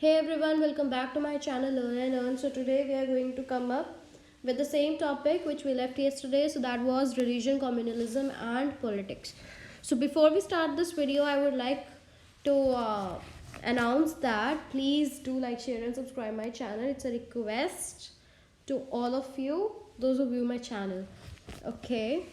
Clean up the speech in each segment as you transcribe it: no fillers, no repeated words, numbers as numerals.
Hey everyone, welcome back to my channel Learn and Earn. So today we are going to come up with the same topic which we left yesterday. So that was religion, communalism and politics. So before we start this video, I would like to announce that please do like, share and subscribe my channel. It's a request to all of you, those who view my channel. Okay.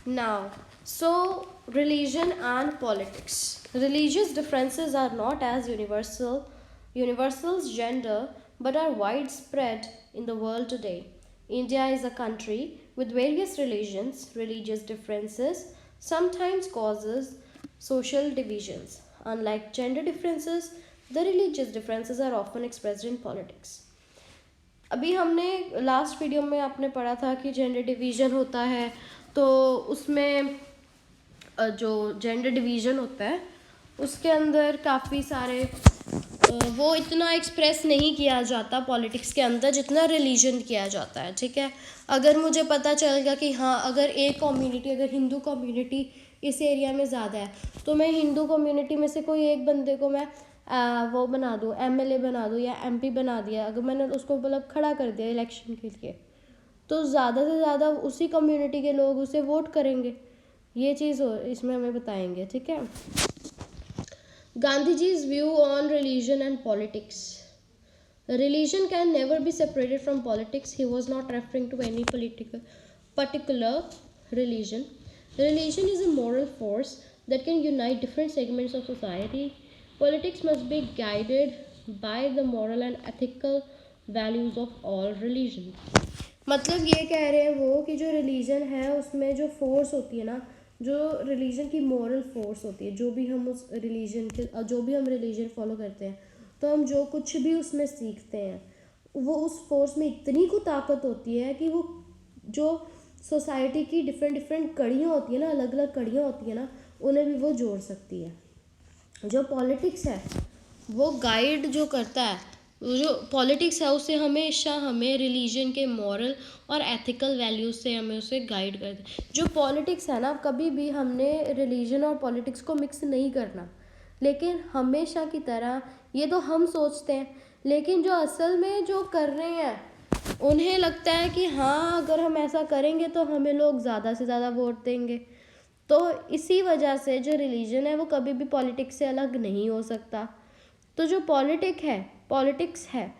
Now, so religion and politics. Religious differences are not as universals gender, but are widespread in the world today. India is a country with various religions. Religious differences sometimes causes social divisions. Unlike gender differences, the religious differences are often expressed in politics. अभी हमने last video में आपने पढ़ा था कि gender division होता है, तो उसमें जो जेंडर डिवीज़न होता है उसके अंदर काफ़ी सारे वो इतना एक्सप्रेस नहीं किया जाता पॉलिटिक्स के अंदर जितना रिलीजन किया जाता है. ठीक है, अगर मुझे पता चलेगा कि हाँ अगर एक कम्युनिटी, अगर हिंदू कम्युनिटी इस एरिया में ज़्यादा है तो मैं हिंदू कम्युनिटी में से कोई एक बंदे को मैं वो बना दूँ, एमएलए बना दूँ या एमपी बना दिया, अगर मैंने उसको मतलब खड़ा कर दिया इलेक्शन के लिए, तो ज़्यादा से ज़्यादा उसी कम्युनिटी के लोग उसे वोट करेंगे. ये चीज़ इसमें हमें बताएंगे. ठीक है. Gandhiji's view on religion and politics. Religion can never be separated from politics. He was not referring to any particular religion. Religion is a moral force that can unite different segments of society. Politics must be guided by the moral and ethical values of all religions. मतलब ये कह रहे हैं वो कि जो religion है उसमें जो फोर्स होती है ना, जो रिलीजन की मॉरल फोर्स होती है, जो भी हम उस रिलीजन के जो भी हम रिलीजन फॉलो करते हैं तो हम जो कुछ भी उसमें सीखते हैं वो उस फोर्स में इतनी को ताकत होती है कि वो जो सोसाइटी की डिफरेंट डिफरेंट कड़ियाँ होती है ना, अलग अलग कड़ियाँ होती है ना, उन्हें भी वो जोड़ सकती है. जो पॉलिटिक्स है वो गाइड जो करता है, जो पॉलिटिक्स है उसे हमेशा हमें रिलीजन के मॉरल और एथिकल वैल्यूज से हमें उसे गाइड करते हैं. जो पॉलिटिक्स है ना, कभी भी हमने रिलीजन और पॉलिटिक्स को मिक्स नहीं करना. लेकिन हमेशा की तरह ये तो हम सोचते हैं, लेकिन जो असल में जो कर रहे हैं उन्हें लगता है कि हाँ अगर हम ऐसा करेंगे तो हमें लोग ज़्यादा से ज़्यादा वोट देंगे. तो इसी वजह से जो रिलीजन है वो कभी भी पॉलिटिक्स से अलग नहीं हो सकता. तो जो पॉलिटिक्स है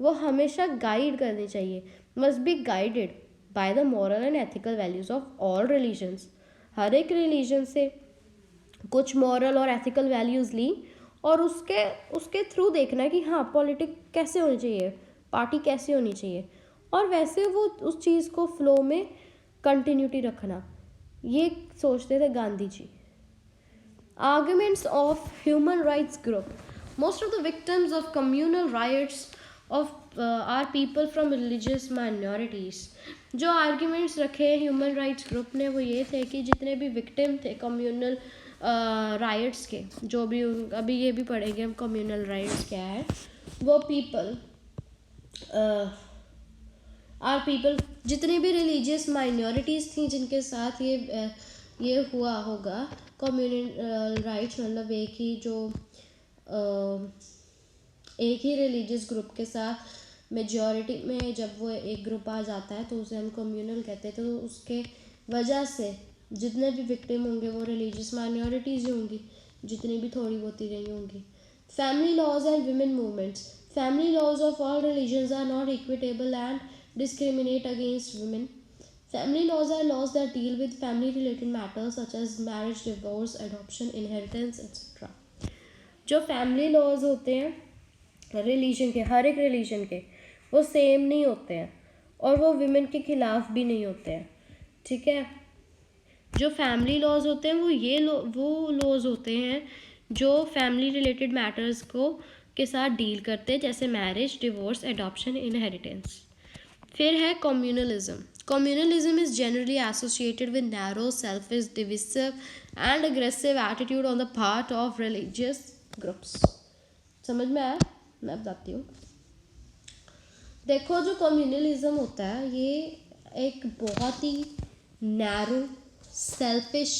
वो हमेशा गाइड करनी चाहिए, must be guided by the moral and ethical values of all religions. हर एक रिलीजन से कुछ मॉरल और एथिकल वैल्यूज़ ली और उसके उसके थ्रू देखना कि हाँ पॉलिटिक्स कैसे होनी चाहिए, पार्टी कैसे होनी चाहिए, और वैसे वो उस चीज़ को फ्लो में कंटिन्यूटी रखना. ये सोचते थे Gandhi ji. Arguments of human rights group. Most of the victims of communal riots are people from religious minorities. जो आर्ग्यूमेंट्स रखे ह्यूमन राइट्स ग्रुप ने वो ये थे कि जितने भी विक्टिम थे कम्युनल राइट्स के, जो भी अभी ये भी पढ़ेंगे हम कम्युनल राइट्स क्या है, वो पीपल आर पीपल जितनी भी रिलीजियस माइनॉरिटीज़ थी जिनके साथ ये हुआ होगा कम्युनल राइट्स, मतलब एक ही रिलीजियस ग्रुप के साथ मेजॉरिटी में जब वो एक ग्रुप आ जाता है तो उसे हम कम्युनल कहते हैं. तो उसके वजह से जितने भी विक्टिम होंगे वो रिलीजियस माइनॉरिटीज़ ही होंगी, जितनी भी थोड़ी बहुत ही रही होंगी. Family laws and women movements. Family laws of all religions are not equitable and discriminate against women. Family laws are laws that deal with family related matters such as marriage, divorce, adoption, inheritance, etc. जो family laws होते हैं religion के, हर एक religion के, वो same नहीं होते हैं और वो विमेन के खिलाफ भी नहीं होते हैं. ठीक है. जो फैमिली लॉज होते हैं वो लॉज होते हैं जो फैमिली रिलेटेड मैटर्स को के साथ डील करते हैं, जैसे मैरिज, डिवोर्स, एडॉप्शन, इनहेरिटेंस. फिर है communalism. Communalism is generally associated with narrow, selfish, divisive and aggressive attitude on the part of religious groups. समझ में आया? मैं बताती हूँ. देखो जो कम्युनलिज्म होता है ये एक बहुत ही नैरो, सेल्फिश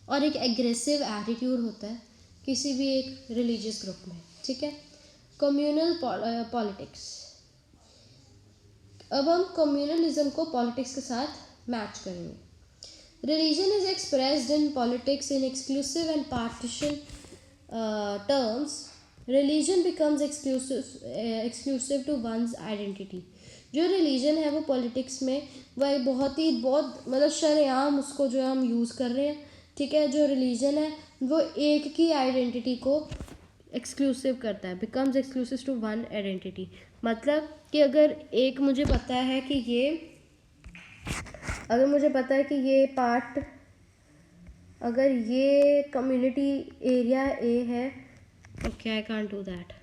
और एक एग्रेसिव एटीट्यूड होता है किसी भी एक रिलीजियस ग्रुप में, ठीक है। कम्युनल पॉलिटिक्स, अब हम कम्युनलिज्म को पॉलिटिक्स के साथ मैच करेंगे। Religion is expressed in politics in exclusive and partition terms. Religion becomes exclusive to one's identity. जो रिलीजन है वो पॉलिटिक्स में वह बहुत मतलब शरेआम उसको जो हम यूज़ कर रहे हैं, ठीक है। जो रिलीजन है वो एक की आइडेंटिटी को एक्सक्लूसिव करता है, becomes exclusive to one identity. मतलब कि अगर एक मुझे पता है कि ये पार्ट, अगर ये कम्युनिटी एरिया ए है, okay I can't do that.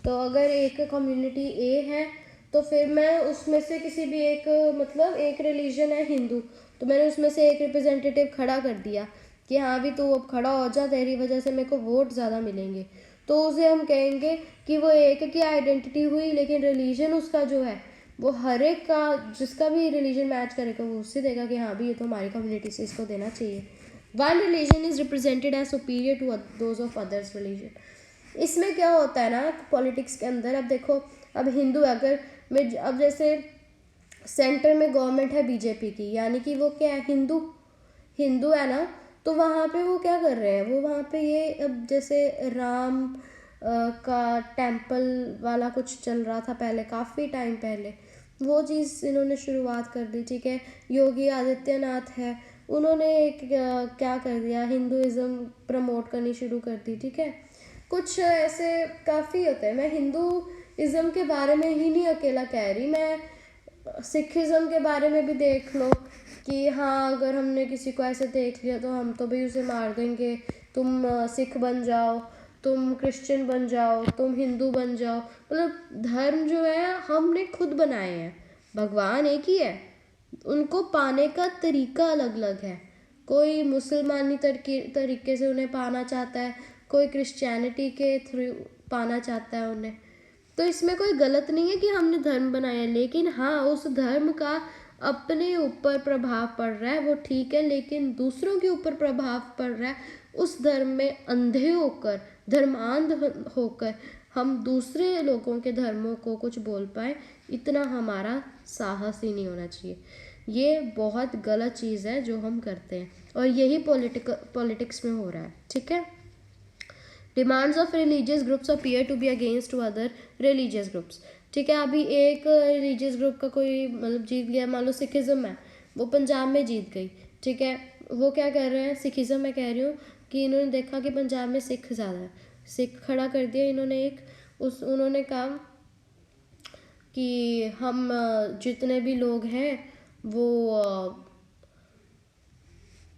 तो अगर एक कम्युनिटी ए है तो फिर मैं उसमें से किसी भी एक, मतलब एक रिलीजन है हिंदू, तो मैंने उसमें से एक रिप्रेजेंटेटिव खड़ा कर दिया कि हाँ भी तू अब खड़ा हो जा, तेरी वजह से मेरे को वोट ज़्यादा मिलेंगे, तो उसे हम कहेंगे कि वो एक की आइडेंटिटी हुई, लेकिन रिलीजन उसका जो है वो हर एक का, जिसका भी रिलीजन मैच करेगा वो उससे देगा कि हाँ भी ये तो हमारी कम्युनिटी से, इसको देना चाहिए। One religion is represented as superior to those of others religion. इसमें क्या होता है ना पॉलिटिक्स के अंदर, अब देखो, अब हिंदू अगर मैं, अब जैसे सेंटर में गवर्नमेंट है बीजेपी की, यानी कि वो क्या है, हिंदू है ना, तो वहाँ पे वो क्या कर रहे हैं, वो वहाँ पे ये, अब जैसे राम का टेम्पल वाला कुछ चल रहा था पहले, काफ़ी टाइम पहले, वो चीज़ इन्होंने शुरुआत कर दी, ठीक है। योगी आदित्यनाथ है, उन्होंने एक क्या कर दिया, हिंदुइज़्म प्रमोट करनी शुरू कर दी, ठीक है। कुछ ऐसे काफ़ी होते हैं। मैं हिंदुइज़्म के बारे में ही नहीं अकेला कह रही, मैं सिखिज़्म के बारे में भी देख लो कि हाँ अगर हमने किसी को ऐसे देख लिया तो हम तो भी उसे मार देंगे, तुम सिख बन जाओ, तुम क्रिश्चियन बन जाओ, तुम हिंदू बन जाओ। मतलब धर्म जो है हमने खुद बनाए हैं, भगवान एक ही है, उनको पाने का तरीका अलग अलग है। कोई मुसलमानी तरीके से उन्हें पाना चाहता है, कोई क्रिश्चियनिटी के थ्रू पाना चाहता है उन्हें। तो इसमें कोई गलत नहीं है कि हमने धर्म बनाया, लेकिन हाँ उस धर्म का अपने ऊपर प्रभाव पड़ रहा है वो ठीक है, लेकिन दूसरों के ऊपर प्रभाव पड़ रहा है, उस धर्म में अंधे होकर, धर्मांध होकर हम दूसरे लोगों के धर्मों को कुछ बोल पाए, इतना हमारा साहस ही नहीं होना चाहिए। ये बहुत गलत चीज़ है जो हम करते हैं, और यही पॉलिटिक्स में हो रहा है, ठीक है। Demands of religious groups appear to be against to other religious groups, ठीक है। अभी एक रिलीजियस ग्रुप का कोई मतलब जीत गया, मान लो सिखिज़्म है, वो पंजाब में जीत गई, ठीक है। वो क्या कर रहे हैं, सिखिज़्म मैं कह रही हूँ कि इन्होंने देखा कि पंजाब में सिख ज़्यादा है, सिख खड़ा कर दिया इन्होंने एक, उन्होंने कहा कि हम जितने भी लोग हैं वो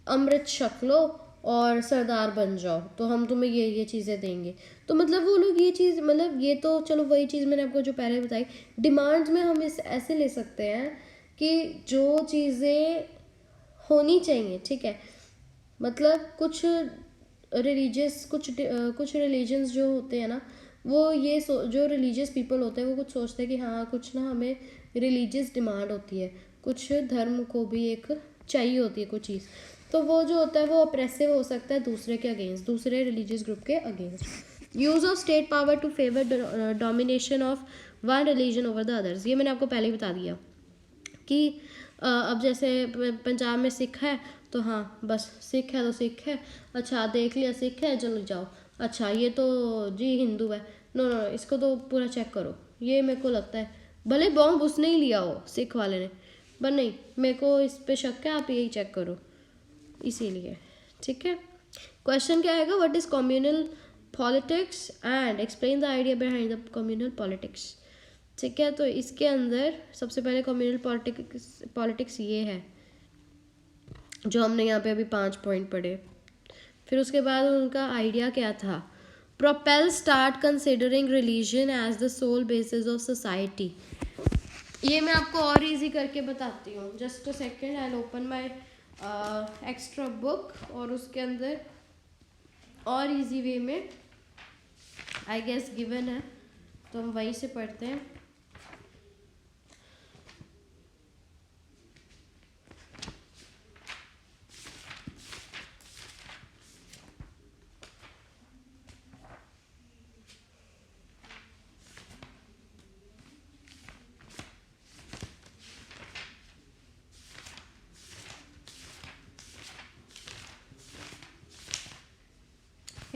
अमृत छक लो और सरदार बन जाओ, तो हम तुम्हें ये चीज़ें देंगे। तो मतलब वो लोग ये चीज़, मतलब ये तो चलो वही चीज़ मैंने आपको जो पहले बताई, डिमांड्स में हम इस ऐसे ले सकते हैं कि जो चीज़ें होनी चाहिए, ठीक है। मतलब कुछ रिलीजन्स जो होते हैं ना, वो ये जो रिलीजियस पीपल होते हैं वो कुछ सोचते हैं कि हाँ कुछ ना हमें रिलीजियस डिमांड होती है, कुछ धर्म को भी एक चाहिए होती है कुछ चीज़, तो वो जो होता है वो अप्रेसिव हो सकता है दूसरे के अगेंस्ट, दूसरे रिलीजियस ग्रुप के against. Use of state power to favour domination of one religion over the others, ये मैंने आपको पहले ही बता दिया कि अब जैसे पंजाब में सिख है तो हाँ बस सिख है तो सिख है, अच्छा देख लिया सिख है चलो जाओ, अच्छा ये तो जी हिंदू है, नो नो इसको तो पूरा चेक करो, ये मेरे को लगता है भले बॉम्ब उसने ही लिया हो सिख वाले ने, पर नहीं मेरे को इस पे शक है, आप यही चेक करो, इसीलिए, ठीक है। क्वेश्चन क्या आएगा, what is communal politics and explain the idea behind the communal politics, ठीक है। तो इसके अंदर सबसे पहले कम्युनल पॉलिटिक्स ये है जो हमने यहाँ पे अभी 5 पॉइंट पढ़े, फिर उसके बाद उनका आइडिया क्या था, propel start considering religion as the sole basis of society. ये मैं आपको और इजी करके बताती हूँ, just a second, I open my extra book, और उसके अंदर और इजी वे में आई गेस गिवन है, तो हम वहीं से पढ़ते हैं।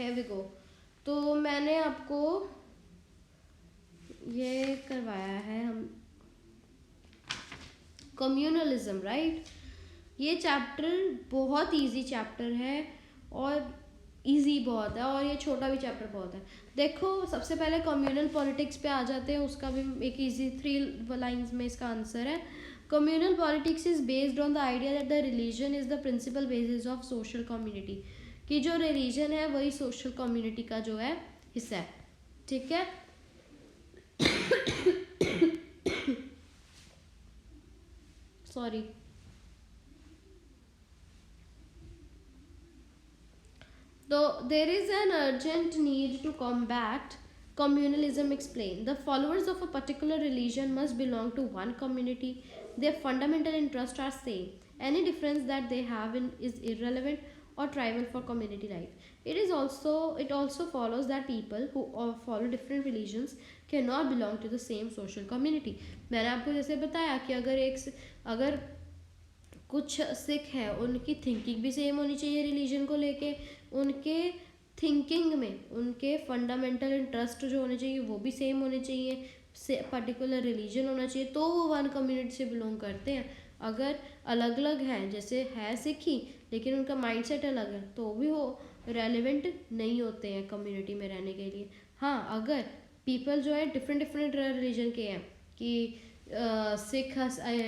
here we go. तो मैंने आपको ये करवाया है हम कम्युनलिज्म, राइट। ये चैप्टर बहुत इजी चैप्टर है और इजी बहुत है, और ये छोटा भी चैप्टर बहुत है। देखो सबसे पहले कम्युनल पॉलिटिक्स पे आ जाते हैं, उसका भी एक इजी 3 लाइंस में इसका आंसर है। Communal politics is based on the idea that the religion is the principal basis of social community, कि जो रिलीजन है वही सोशल कम्युनिटी का जो है हिस्सा है, ठीक है। Sorry. Though there is an urgent need to combat communalism, explained. The followers of a particular religion must belong to one community. Their fundamental interests are same. Any difference that they have in is irrelevant or trivial for community life. It also follows that people who follow different religions cannot belong to the same social community. मैंने आपको जैसे बताया कि अगर कुछ सिख हैं, उनकी thinking भी सेम होनी चाहिए रिलीजन को लेके, उनके थिंकिंग में उनके फंडामेंटल इंटरेस्ट जो होने चाहिए वो भी सेम होने चाहिए, पर्टिकुलर रिलीजन होना चाहिए, तो वो वन कम्युनिटी से बिलोंग करते हैं। अगर अलग अलग हैं, जैसे है सिखी लेकिन उनका माइंडसेट अलग है, तो भी वो रेलिवेंट नहीं होते हैं कम्युनिटी में रहने के लिए। हाँ, अगर पीपल जो है डिफरेंट रिलीजन के हैं, कि सिख,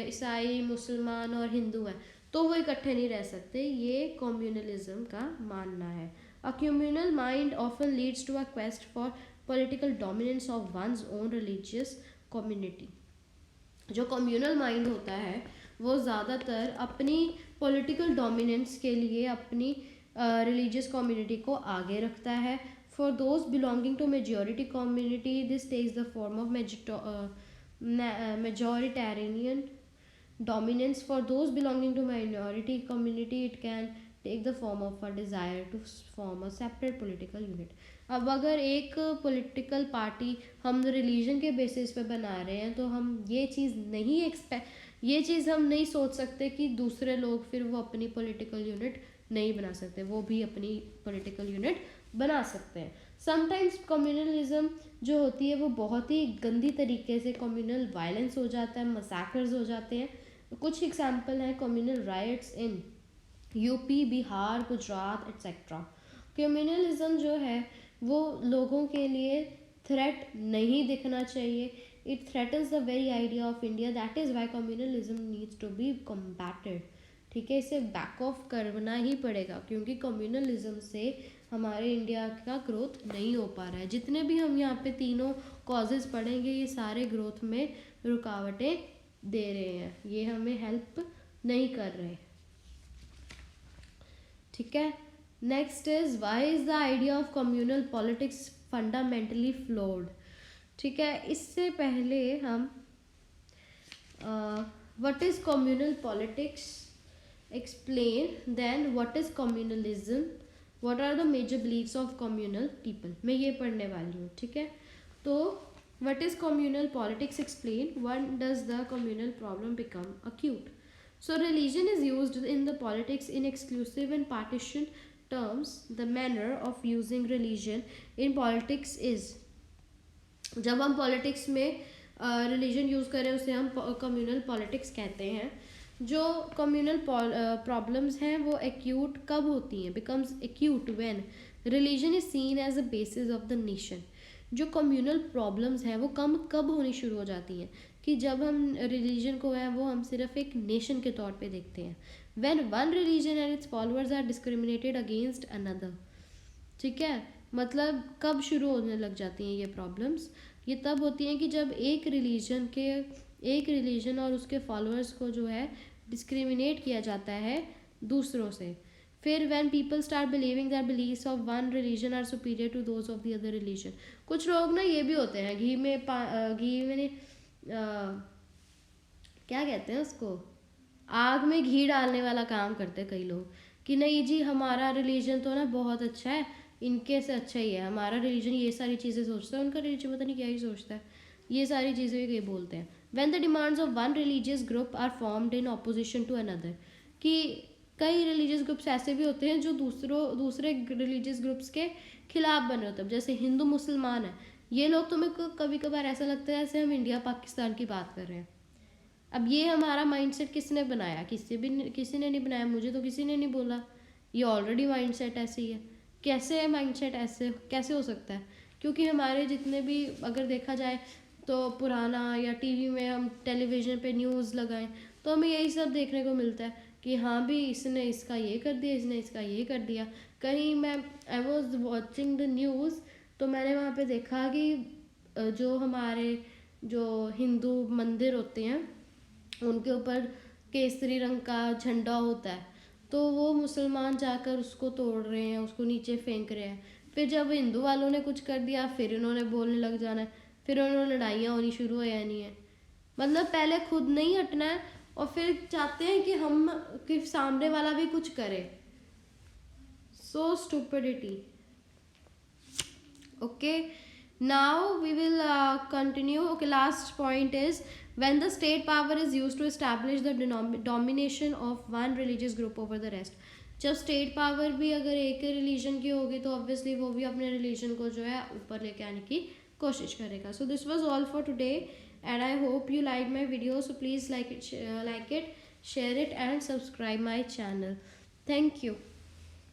ईसाई, मुसलमान और हिंदू हैं, तो वो इकट्ठे नहीं रह सकते, ये कम्युनलिज्म का मानना है। A communal mind often leads to a quest for political dominance of one's own religious community. जो कम्युनल माइंड होता है वो ज़्यादातर अपनी पॉलिटिकल डोमिनेंस के लिए अपनी रिलीजियस कम्युनिटी को आगे रखता है। For those belonging to majority community this takes the form of majoritarian dominance. For those belonging to minority community it can take the form of a desire to form a separate political unit. अब अगर एक political party हम religion के basis पे बना रहे हैं, तो हम ये चीज़ हम नहीं सोच सकते कि दूसरे लोग फिर वो अपनी पॉलिटिकल यूनिट नहीं बना सकते, वो भी अपनी पॉलिटिकल यूनिट बना सकते हैं। समटाइम्स कम्युनलिज्म जो होती है वो बहुत ही गंदी तरीके से कम्युनल वायलेंस हो जाता है, मसैकर्स हो जाते हैं। कुछ एग्जाम्पल हैं communal riots in UP, Bihar, Gujarat etcetera. Communalism जो है वो लोगों के लिए थ्रेट नहीं दिखना चाहिए। It threatens the very idea of India, that is why communalism needs to be combated. ठीक है, इसे बैक ऑफ करना ही पड़ेगा, क्योंकि कम्युनलिज्म से हमारे इंडिया का ग्रोथ नहीं हो पा रहा है। जितने भी हम यहाँ पे तीनों कॉजेज़ पढ़ेंगे, ये सारे ग्रोथ में रुकावटें दे रहे हैं, ये हमें हेल्प नहीं कर रहे। ठीक है, next is why is the idea of communal politics fundamentally flawed. ठीक है, इससे पहले हम what is communal politics explain, then what is communalism, what are the major beliefs of communal people, मैं ये पढ़ने वाली हूँ। ठीक है, तो what is communal politics explain, when does the communal problem become acute. So religion is used in the politics in exclusive and partition terms. The manner of using religion in politics is, जब हम politics में religion use करें उसे हम communal politics कहते हैं। जो communal problems हैं वो एक्यूट कब होती हैं, becomes acute when religion is seen as a basis of the nation. जो कम्युनल प्रॉब्लम्स हैं वो कब होनी शुरू हो जाती हैं, कि जब हम रिलीजन को है वो हम सिर्फ एक नेशन के तौर पे देखते हैं। When one religion and its followers are discriminated against another. ठीक है, मतलब कब शुरू होने लग जाती हैं ये प्रॉब्लम्स, ये तब होती हैं कि जब एक रिलीजन और उसके फॉलोअर्स को जो है डिस्क्रिमिनेट किया जाता है दूसरों से। फिर when people start believing that beliefs of one religion are superior to those of the other religion. कुछ लोग ना ये भी होते हैं, घी में क्या कहते हैं उसको, आग में घी डालने वाला काम करते हैं कई लोग, कि नहीं जी हमारा रिलीजन तो ना बहुत अच्छा है, इनके से अच्छा ही है, हमारा रिलीजन ये सारी चीज़ें सोचता है, उनका रिलीजन पता नहीं क्या ही सोचता है, ये सारी चीज़ें ये बोलते हैं। When the demands of one religious group are formed in opposition to another, कि कई रिलीजियस ग्रुप्स ऐसे भी होते हैं जो दूसरे रिलीजियस ग्रुप्स के खिलाफ बने होते हैं, जैसे हिंदू मुसलमान है, ये लोग तो मेरे को कभी कभार ऐसा लगता है जैसे हम इंडिया पाकिस्तान की बात कर रहे हैं। अब ये हमारा माइंडसेट किसने बनाया? किसी ने नहीं बनाया, मुझे तो किसी ने नहीं बोला। ये ऑलरेडी माइंडसेट ऐसे ही है। कैसे माइंडसेट ऐसे कैसे हो सकता है? क्योंकि हमारे जितने भी अगर देखा जाए तो पुराना या टीवी में हम टेलीविज़न पे न्यूज़ लगाएं तो हमें यही सब देखने को मिलता है कि हाँ भी इसने इसका ये कर दिया, इसने इसका ये कर दिया। कहीं मैं I was watching the news, तो मैंने वहाँ पे देखा कि जो हमारे जो हिंदू मंदिर होते हैं उनके ऊपर केसरी रंग का झंडा होता है, तो वो मुसलमान जाकर उसको तोड़ रहे हैं, उसको नीचे फेंक रहे हैं। फिर जब हिंदू वालों ने कुछ कर दिया फिर इन्होंने बोलने लग जाना है, फिर उन्होंने लड़ाइयाँ होनी शुरू हो जानी है। मतलब पहले खुद नहीं हटना है और फिर चाहते हैं कि सामने वाला भी कुछ करे। सो stupidity. Okay, now we will continue. Okay, last point is when the state power is used to establish the domination of one religious group over the rest. जब स्टेट पावर भी अगर एक रिलीजन की होगी तो ऑब्वियसली वो भी अपने रिलीजन को जो है ऊपर लेके आने की कोशिश करेगा. So this was all for today and I hope you liked my video. So please like it, share it and subscribe my channel. Thank you.